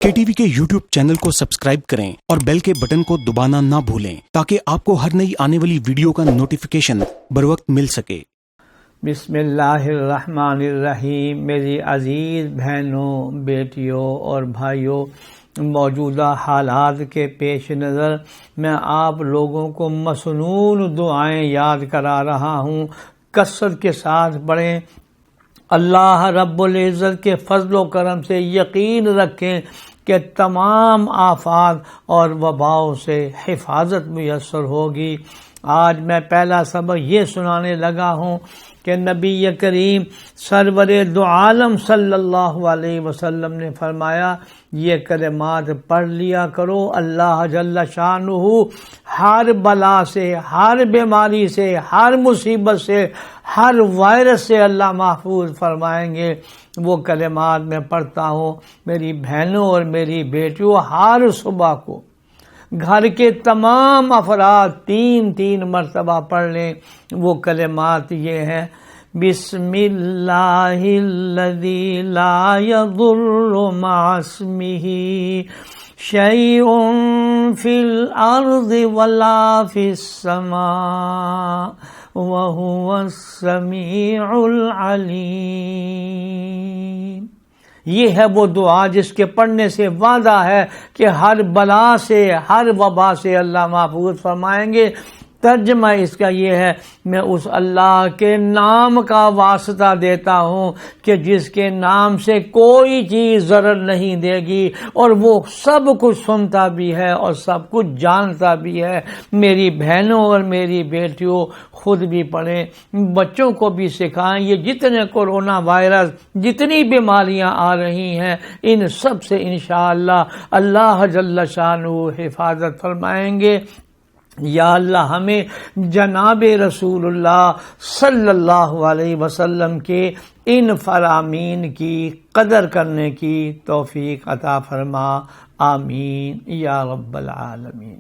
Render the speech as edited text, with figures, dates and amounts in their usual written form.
KTV کے YouTube channel کو subscribe کریں اور بیل کے بٹن کو دبانا نہ بھولیں تاکہ آپ کو ہر نئی آنے والی ویڈیو کا نوٹیفیکیشن بروقت مل سکے۔ بسم اللہ الرحمن الرحیم۔ میری عزیز بہنوں، بیٹیوں اور بھائیوں، موجودہ حالات کے پیش نظر میں آپ لوگوں کو مسنون دعائیں یاد کرا رہا ہوں۔ کثرت کے ساتھ پڑھیں۔ اللہ رب العزت کے فضل و کرم سے یقین رکھیں کہ تمام آفات اور وباؤں سے حفاظت میسر ہوگی۔ آج میں پہلا سبق یہ سنانے لگا ہوں کہ نبی کریم سرور دو عالم صلی اللہ علیہ وسلم نے فرمایا، یہ کلمات پڑھ لیا کرو، اللہ جل شانہ ہر بلا سے، ہر بیماری سے، ہر مصیبت سے، ہر وائرس سے اللہ محفوظ فرمائیں گے۔ وہ کلمات میں پڑھتا ہوں۔ میری بہنوں اور میری بیٹیوں، ہر صبح کو گھر کے تمام افراد تین مرتبہ پڑھ لیں۔ وہ کلمات یہ ہیں: بسم اللہ الذی لا یضر مع اسمہ شیء فی الارض ولا فی السماء وہو السمیع العلیم۔ یہ ہے وہ دعا جس کے پڑھنے سے وعدہ ہے کہ ہر بلا سے، ہر وبا سے اللہ محفوظ فرمائیں گے۔ ترجمہ اس کا یہ ہے، میں اس اللہ کے نام کا واسطہ دیتا ہوں کہ جس کے نام سے کوئی چیز ضرر نہیں دے گی، اور وہ سب کچھ سنتا بھی ہے اور سب کچھ جانتا بھی ہے۔ میری بہنوں اور میری بیٹیوں، خود بھی پڑھیں، بچوں کو بھی سکھائیں۔ یہ جتنے کورونا وائرس، جتنی بیماریاں آ رہی ہیں، ان سب سے انشاءاللہ اللہ جل شانہ حفاظت فرمائیں گے۔ یا اللہ ہمیں جناب رسول اللہ صلی اللہ علیہ وسلم کے ان فرامین کی قدر کرنے کی توفیق عطا فرما، آمین یا رب العالمین۔